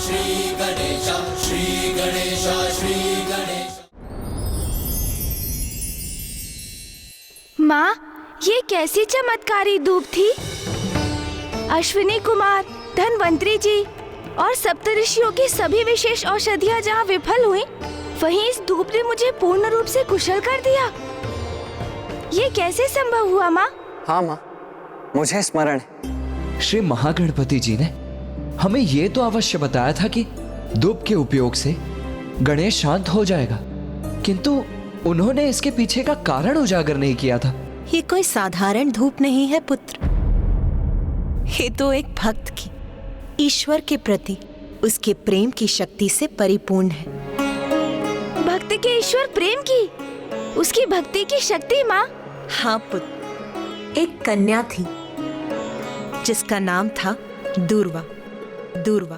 श्री गणेश, श्री गणेश, श्री गणेश। माँ, ये कैसी चमत्कारी धूप थी? अश्विनी कुमार, धनवंतरी जी और सप्तऋषियों की सभी विशेष औषधियाँ जहाँ विफल हुई, वहीं इस धूप ने मुझे पूर्ण रूप से कुशल कर दिया। ये कैसे संभव हुआ माँ? हाँ माँ, मुझे स्मरण है। श्री महागणपति जी ने हमें ये तो अवश्य बताया था कि धूप के उपयोग से गणेश शांत हो जाएगा, किंतु उन्होंने इसके पीछे का कारण उजागर नहीं किया था। ये कोई साधारण धूप नहीं है पुत्र, ये तो एक भक्त की ईश्वर के प्रति उसके प्रेम की शक्ति से परिपूर्ण है। भक्त के ईश्वर प्रेम की, उसकी भक्ति की शक्ति माँ। हाँ पुत्र, एक कन्या थी जिसका नाम था दूर्वा। दूर्वा, दूर्वा।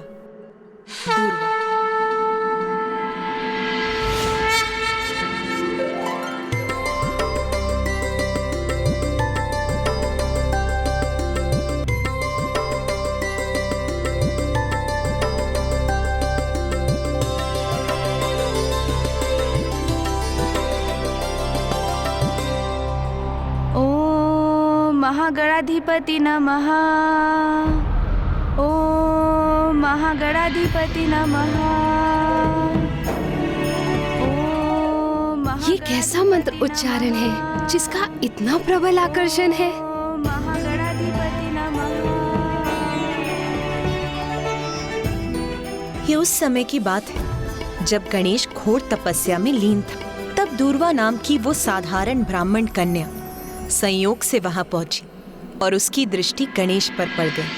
महागणाधिपति नमः। ओम महागणाधिपति नमः। ये कैसा मंत्र उच्चारण है जिसका इतना प्रबल आकर्षण है? महागणाधिपति नमः। ये उस समय की बात है जब गणेश घोर तपस्या में लीन था। तब दूर्वा नाम की वो साधारण ब्राह्मण कन्या संयोग से वहां पहुंची और उसकी दृष्टि गणेश पर पड़ गई।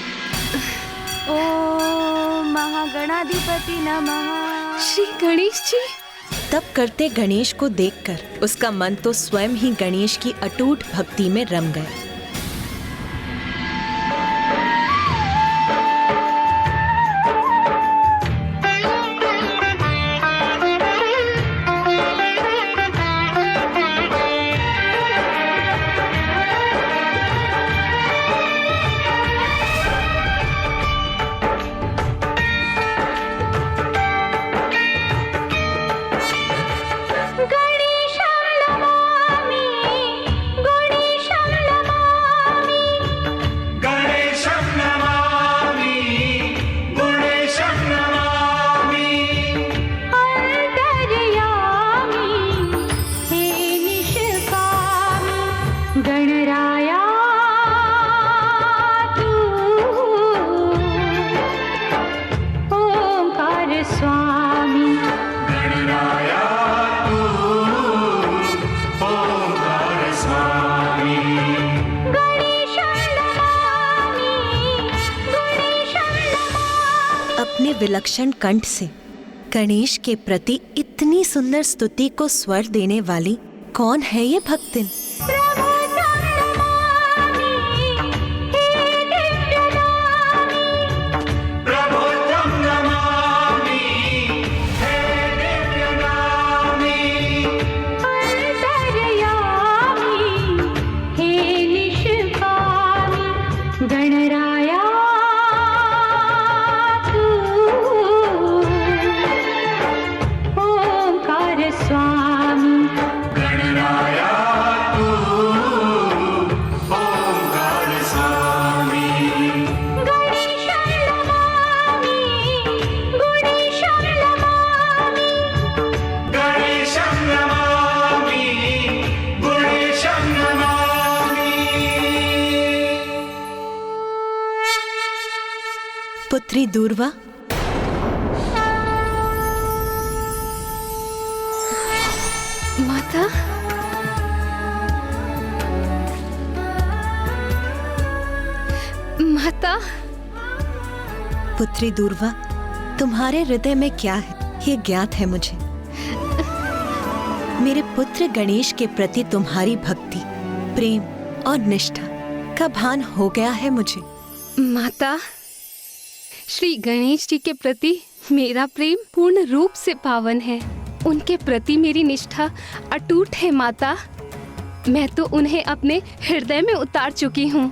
ओम महागणाधिपति नमः। श्री गणेश जी। तब करते गणेश को देखकर उसका मन तो स्वयं ही गणेश की अटूट भक्ति में रम गया। अपने विलक्षण कंठ से गणेश के प्रति इतनी सुंदर स्तुति को स्वर देने वाली कौन है ये भक्तिन? पुत्री दूर्वा, माता। माता। पुत्री दूर्वा, तुम्हारे हृदय में क्या है ये ज्ञात है मुझे। मेरे पुत्र गणेश के प्रति तुम्हारी भक्ति, प्रेम और निष्ठा का भान हो गया है मुझे। माता, श्री गणेश जी के प्रति मेरा प्रेम पूर्ण रूप से पावन है। उनके प्रति मेरी निष्ठा अटूट है माता। मैं तो उन्हें अपने हृदय में उतार चुकी हूँ।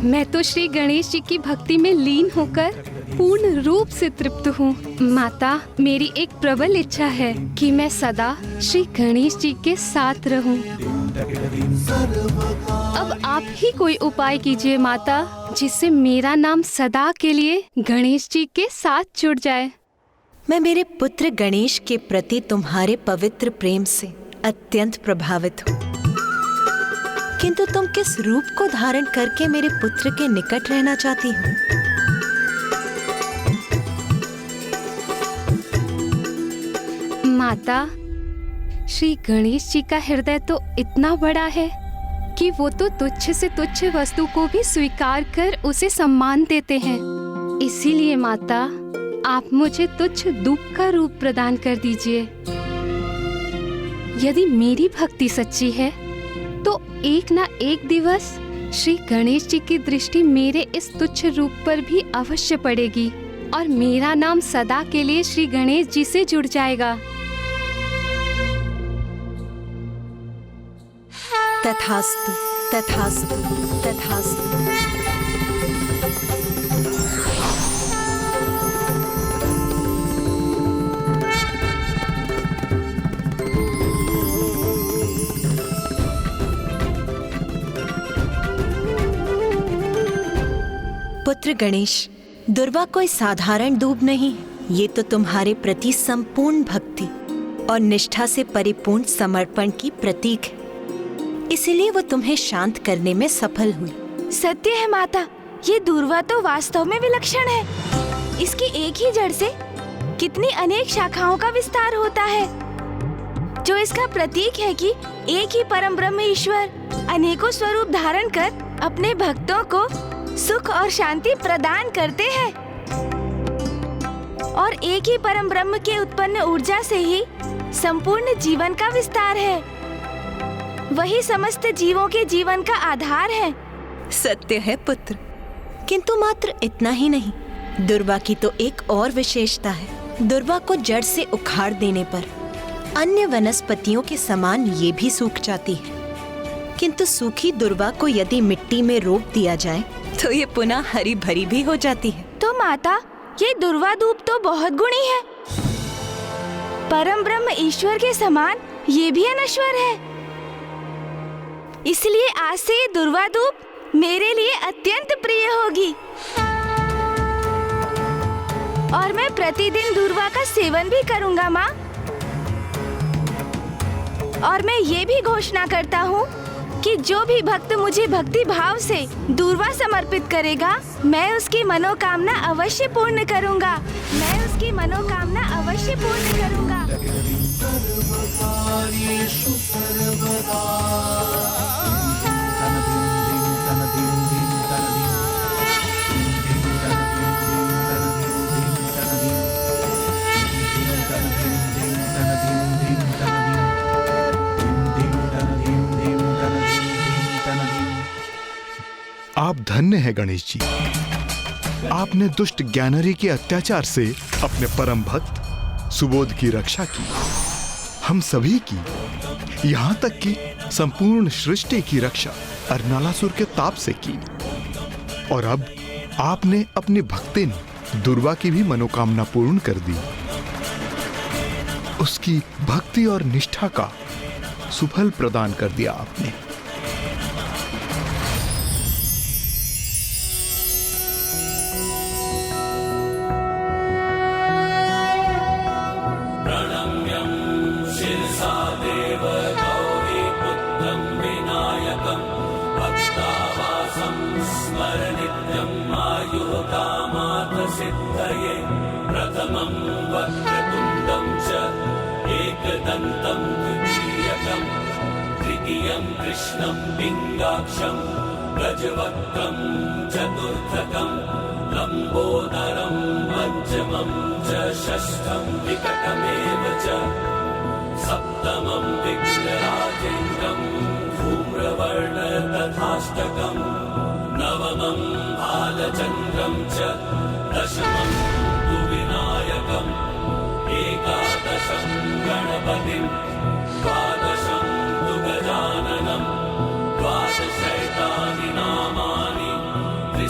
मैं तो श्री गणेश जी की भक्ति में लीन होकर पूर्ण रूप से तृप्त हूँ। माता, मेरी एक प्रबल इच्छा है कि मैं सदा श्री गणेश जी के साथ रहूँ। अब आप ही कोई उपाय कीजिए माता, जिससे मेरा नाम सदा के लिए गणेश जी के साथ जुड़ जाए। मैं मेरे पुत्र गणेश के प्रति तुम्हारे पवित्र प्रेम से अत्यंत प्रभावित हूँ, किंतु तुम किस रूप को धारण करके मेरे पुत्र के निकट रहना चाहती हो? माता, श्री गणेश जी का हृदय तो इतना बड़ा है कि वो तो तुच्छ से तुच्छ वस्तु को भी स्वीकार कर उसे सम्मान देते हैं। इसीलिए माता, आप मुझे तुच्छ धूप का रूप प्रदान कर दीजिए। यदि मेरी भक्ति सच्ची है तो एक ना एक दिवस श्री गणेश जी की दृष्टि मेरे इस तुच्छ रूप पर भी अवश्य पड़ेगी और मेरा नाम सदा के लिए श्री गणेश जी से जुड़ जाएगा। तथास्तु, तथास्तु, तथास्तु। पुत्र गणेश, दुर्वा कोई साधारण दूब नहीं है। ये तो तुम्हारे प्रति संपूर्ण भक्ति और निष्ठा से परिपूर्ण समर्पण की प्रतीक है। इसीलिए वो तुम्हें शांत करने में सफल हुई। सत्य है माता, ये दूर्वा तो वास्तव में विलक्षण है। इसकी एक ही जड़ से कितनी अनेक शाखाओं का विस्तार होता है, जो इसका प्रतीक है कि एक ही परम ब्रह्म ईश्वर अनेकों स्वरूप धारण कर अपने भक्तों को सुख और शांति प्रदान करते हैं। और एक ही परम ब्रह्म के उत्पन्न ऊर्जा से ही संपूर्ण जीवन का विस्तार है। वही समस्त जीवों के जीवन का आधार है। सत्य है पुत्र, किंतु मात्र इतना ही नहीं, दुर्वा की तो एक और विशेषता है। दुर्वा को जड़ से उखाड़ देने पर अन्य वनस्पतियों के समान ये भी सूख जाती है, किंतु सूखी दुर्वा को यदि मिट्टी में रोप दिया जाए तो ये पुनः हरी भरी भी हो जाती है। तो माता, ये दुर्वा धूप तो बहुत गुणी है। परम ब्रह्म ईश्वर के समान ये भी अनश्वर है। इसलिए आज से ये दुर्वा धूप मेरे लिए अत्यंत प्रिय होगी और मैं प्रतिदिन दुर्वा का सेवन भी करूंगा माँ। और मैं ये भी घोषणा करता हूँ कि जो भी भक्त मुझे भक्ति भाव से दुर्वा समर्पित करेगा, मैं उसकी मनोकामना अवश्य पूर्ण करूंगा। मैं उसकी मनोकामना अवश्य पूर्ण करूंगा। आप धन्य हैं गणेश जी। आपने दुष्ट ज्ञानरी के अत्याचार से अपने परम भक्त सुबोध की रक्षा की, हम सभी की, यहाँ तक कि संपूर्ण सृष्टि की रक्षा अर्नालासुर के ताप से की। और अब आपने अपनी भक्तिन दुर्वा की भी मनोकामना पूर्ण कर दी। उसकी भक्ति और निष्ठा का सुफल प्रदान कर दिया आपने। प्रथमं वक्रतुण्डं च एकदन्तं द्वितीयकं तृतीयं कृष्णं पिङ्गाक्षं गजवक्त्रं चतुर्थकं लम्बोदरं पञ्चमं च षष्ठं विकटमेव च सप्तमं विघ्नराजेन्द्रं धूम्रवर्ण तथाष्टकं नवमं बालचन्द्रं च दशमं तु विनायकम् एकादशं गणपतिं द्वादशं तु गजाननं द्वादशैतानि नामानि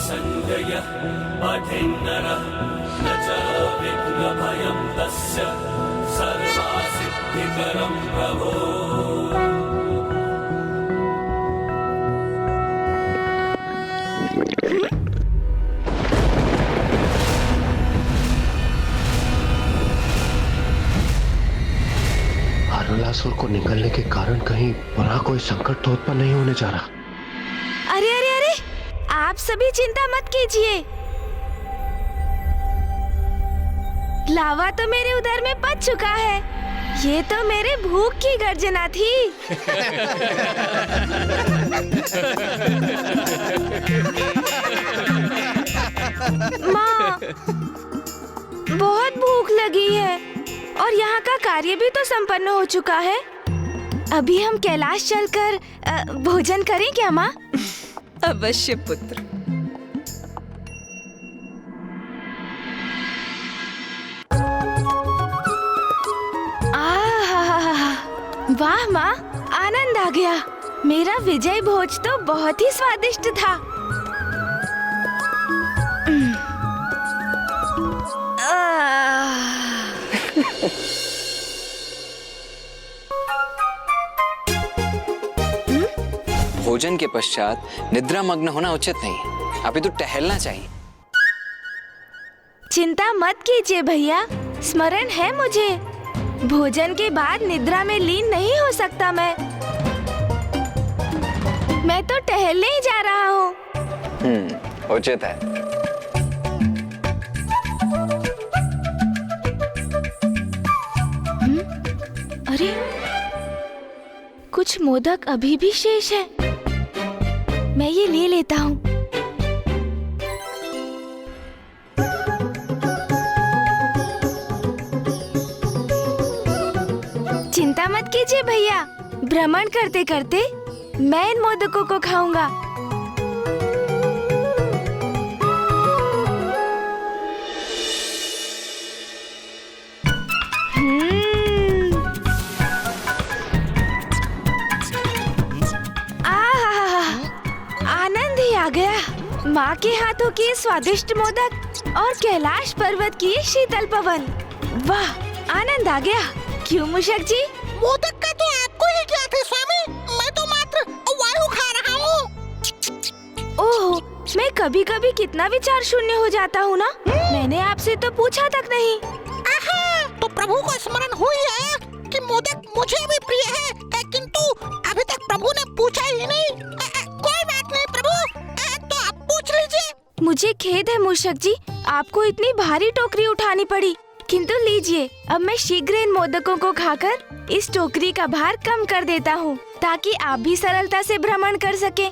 सञ्जयः पठेन्नरः न च विघ्नभयं तस्य सर्वसिद्धिकरं प्रभो। अरुणासुर को निकलने के कारण कहीं बुरा कोई संकट तो उत्पन्न नहीं होने जा रहा। अरे अरे अरे, आप सभी चिंता मत कीजिए। लावा तो मेरे उदर में पच चुका है। ये तो मेरे भूख की गर्जना थी। माँ, बहुत भूख लगी है और यहाँ का कार्य भी तो संपन्न हो चुका है। अभी हम कैलाश चलकर भोजन करें क्या माँ? अवश्य पुत्र। वाह माँ, आनंद आ गया। मेरा विजय भोज तो बहुत ही स्वादिष्ट था। भोजन के पश्चात निद्रा मग्न होना उचित नहीं। अभी तो टहलना चाहिए। चिंता मत कीजिए भैया, स्मरण है मुझे। भोजन के बाद निद्रा में लीन नहीं हो सकता मैं तो टहलने ही जा रहा हूँ। उचित है। अरे, कुछ मोदक अभी भी शेष है। मैं ये ले लेता हूँ। चिंता मत कीजिए भैया, भ्रमण करते करते मैं इन मोदकों को खाऊंगा। आनंद ही आ गया। माँ के हाथों की स्वादिष्ट मोदक और कैलाश पर्वत की शीतल पवन। वाह, आनंद आ गया। क्यों मूषक जी? मोदक का तो आपको ही क्या थे स्वामी, मैं तो मात्र वायु खा रहा हूँ। ओह, मैं कभी कभी कितना विचार शून्य हो जाता हूँ ना। मैंने आपसे तो पूछा तक नहीं। आहा, तो प्रभु को स्मरण हुई है कि मोदक मुझे भी प्रिय है, किंतु अभी तक प्रभु ने पूछा ही नहीं। कोई बात नहीं प्रभु, तो आप पूछ लीजिए। मुझे खेद है मूषक जी, आपको इतनी भारी टोकरी उठानी पड़ी। किंतु लीजिए, अब मैं शीघ्र इन मोदकों को खाकर इस टोकरी का भार कम कर देता हूँ, ताकि आप भी सरलता से भ्रमण कर सकें।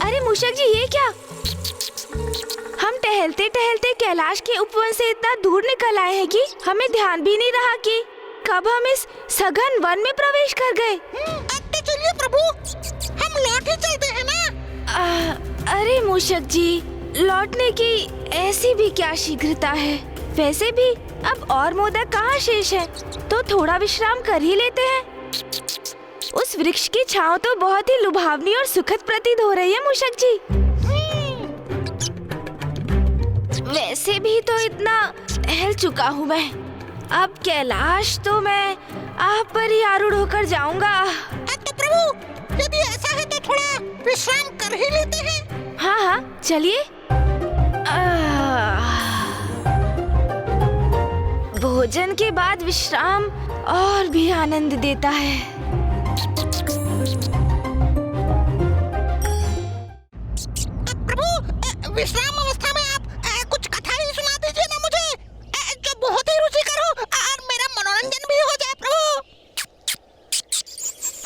अरे मूषक जी, ये क्या? हम टहलते टहलते कैलाश के उपवन से इतना दूर निकल आए हैं कि हमें ध्यान भी नहीं रहा कि कब हम इस सघन वन में प्रवेश कर गए। तो चलिए प्रभु, हम लौट ही चलते हैं ना। अरे मूषक जी, लौटने की ऐसी भी क्या शीघ्रता है? वैसे भी अब और मोदक कहाँ शेष है, तो थोड़ा विश्राम कर ही लेते हैं। उस वृक्ष की छांव तो बहुत ही लुभावनी और सुखद प्रतीत हो रही है मूषक जी। वैसे भी तो इतना टहल चुका हूँ मैं। अब कैलाश तो मैं आप पर ही आरूढ़ होकर जाऊंगा। तो प्रभु, यदि ऐसा है तो थोड़ा विश्राम कर ही लेते हैं। हाँ हाँ, चलिए। भोजन के बाद विश्राम और भी आनंद देता है। प्रभु, विश्राम अवस्था में आप कुछ कथा ही सुना दीजिए ना मुझे, जो बहुत ही रुचिकर हो और मेरा मनोरंजन भी हो जाए प्रभु।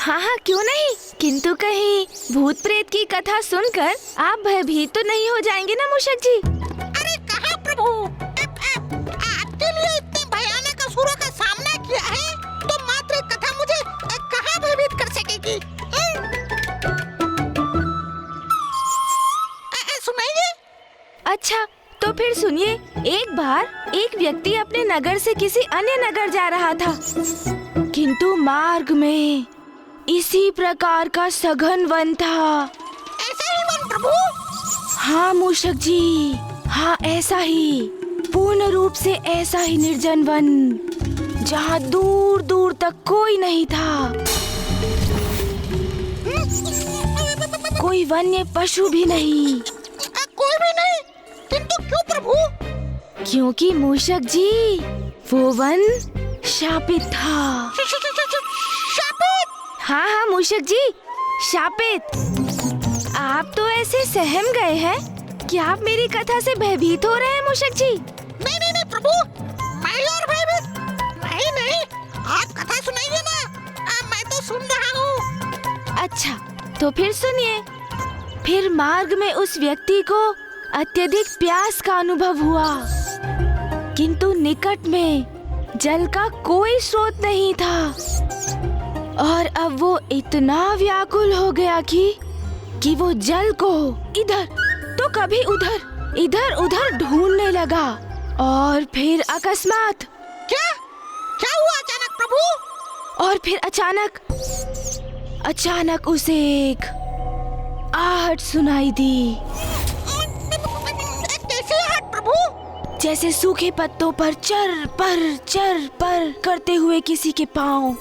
हाँ हाँ, क्यों नहीं। किंतु कहीं भूत प्रेत की कथा सुनकर आप भयभीत तो नहीं हो जाएंगे ना मूषक जी? अरे कहाँ प्रभु, आपके लिए इतने भयानक असुरों का सामना किया है, तो मात्र एक कथा मुझे कहाँ भयभीत कर सकेगी? सुनाइए। अच्छा तो फिर सुनिए। एक बार एक व्यक्ति अपने नगर से किसी अन्य नगर जा रहा था, किंतु मार्ग में इसी प्रकार का सघन वन था। ऐसा ही वन प्रभु? हाँ मूषक जी, हाँ ऐसा ही, पूर्ण रूप से ऐसा ही निर्जन वन, जहाँ दूर दूर तक कोई नहीं था, कोई वन्य पशु भी नहीं। कोई भी नहीं? किंतु क्यों प्रभु? क्योंकि मूषक जी वो वन शापित था। शापित? हाँ हाँ मूषक जी, शापित। आप तो ऐसे सहम गए हैं कि आप मेरी कथा से भयभीत हो रहे हैं मूषक जी। नहीं नहीं नहीं प्रभु, मैं और भयभीत नहीं नहीं, आप कथा सुनाइए ना, मैं तो सुन रहा हूँ। अच्छा तो फिर सुनिए। फिर मार्ग में उस व्यक्ति को अत्यधिक प्यास का अनुभव हुआ, किंतु निकट में जल का कोई स्रोत नहीं था, और अब वो इतना व्याकुल हो गया कि वो जल को इधर तो कभी उधर इधर उधर ढूंढने लगा। और फिर अकस्मात क्या क्या हुआ अचानक प्रभु? और फिर अचानक उसे एक आहट सुनाई दी। कैसी आहट प्रभु? जैसे सूखे पत्तों पर चर पर करते हुए किसी के पांव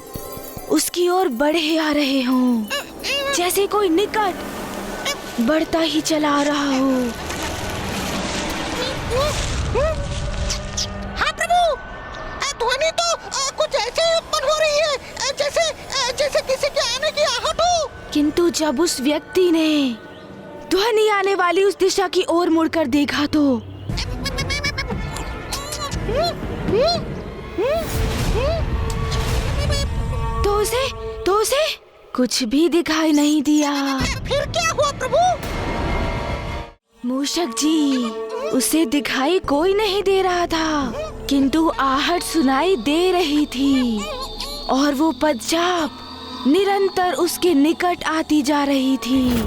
उसकी ओर बढ़े आ रहे हों, जैसे कोई निकट बढ़ता ही चला रहा हो। हाँ प्रभु, ध्वनि तो कुछ ऐसे ही उत्पन्न हो रही है, जैसे किसी के आने की आहट हो। किंतु जब उस व्यक्ति ने ध्वनि आने वाली उस दिशा की ओर मुड़कर देखा तो उसे कुछ भी दिखाई नहीं दिया। फिर क्या हुआ प्रभु? मूषक जी, उसे दिखाई कोई नहीं दे रहा था, किंतु आहट सुनाई दे रही थी, और वो पदचाप निरंतर उसके निकट आती जा रही थी।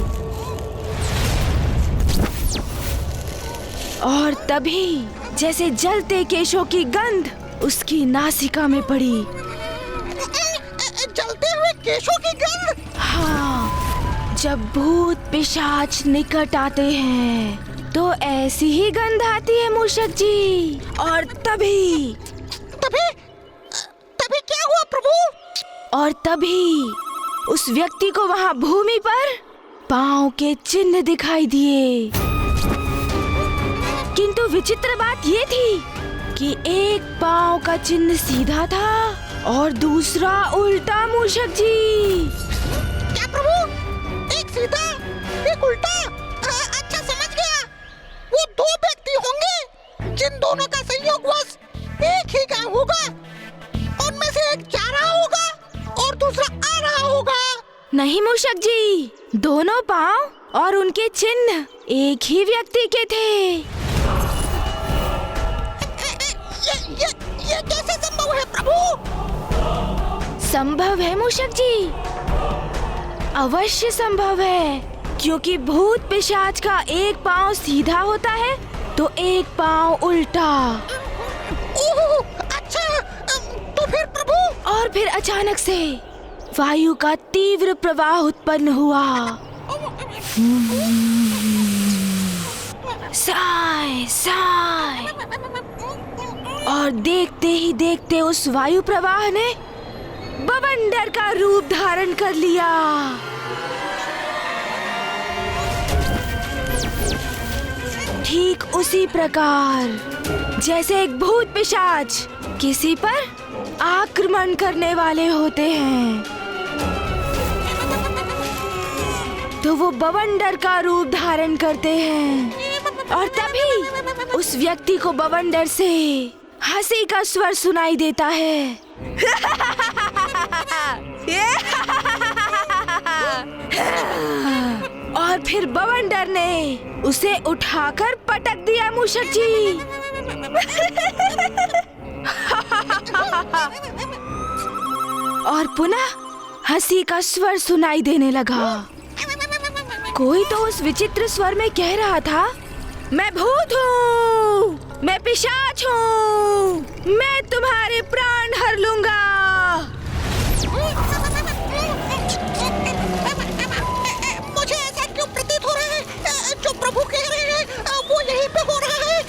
और तभी जैसे जलते केशों की गंध उसकी नासिका में पड़ी। जलते हुए केशों की गंध? हाँ, जब भूत पिशाच निकट आते हैं तो ऐसी ही गंध आती है मूषक जी। और तभी क्या हुआ प्रभु? और तभी उस व्यक्ति को वहाँ भूमि पर पांव के चिन्ह दिखाई दिए। किंतु विचित्र बात ये थी कि एक पांव का चिन्ह सीधा था और दूसरा उल्टा मूषक जी। क्या प्रभु? एक सीधा एक उल्टा? अच्छा समझ गया, वो दो व्यक्ति होंगे जिन दोनों का संयोगवश एक ही गांव होगा। उनमें से एक जा रहा होगा और दूसरा आ रहा होगा। नहीं मूषक जी, दोनों पांव और उनके चिन्ह एक ही व्यक्ति के थे। ये कैसे संभव है प्रभु? संभव है मूषक जी, अवश्य संभव है, क्योंकि भूत पिशाच का एक पांव सीधा होता है तो एक पांव उल्टा। ओह, अच्छा, तो फिर प्रभु? और फिर अचानक से वायु का तीव्र प्रवाह उत्पन्न हुआ। साय साय, और देखते ही देखते उस वायु प्रवाह ने बवंडर का रूप धारण कर लिया। ठीक उसी प्रकार जैसे एक भूत पिशाच किसी पर आक्रमण करने वाले होते हैं, तो वो बवंडर का रूप धारण करते हैं। और तभी उस व्यक्ति को बवंडर से हंसी का स्वर सुनाई देता है। और फिर बवंडर ने उसे उठाकर पटक दिया मूषक जी। और पुनः हंसी का स्वर सुनाई देने लगा। कोई तो उस विचित्र स्वर में कह रहा था, मैं भूत हूँ, मैं पिशाच हूँ, मैं तुम्हारे प्राण हर लूंगा। मुझे ऐसा क्यों प्रतीत हो रहा है, जो प्रभु कह रहे हैं वो यहीं पे हो रहा है।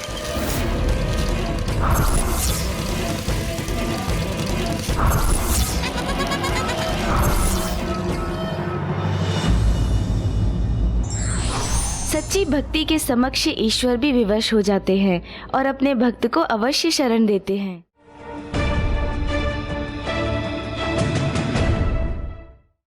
सच्ची भक्ति के समक्ष ईश्वर भी विवश हो जाते हैं और अपने भक्त को अवश्य शरण देते हैं।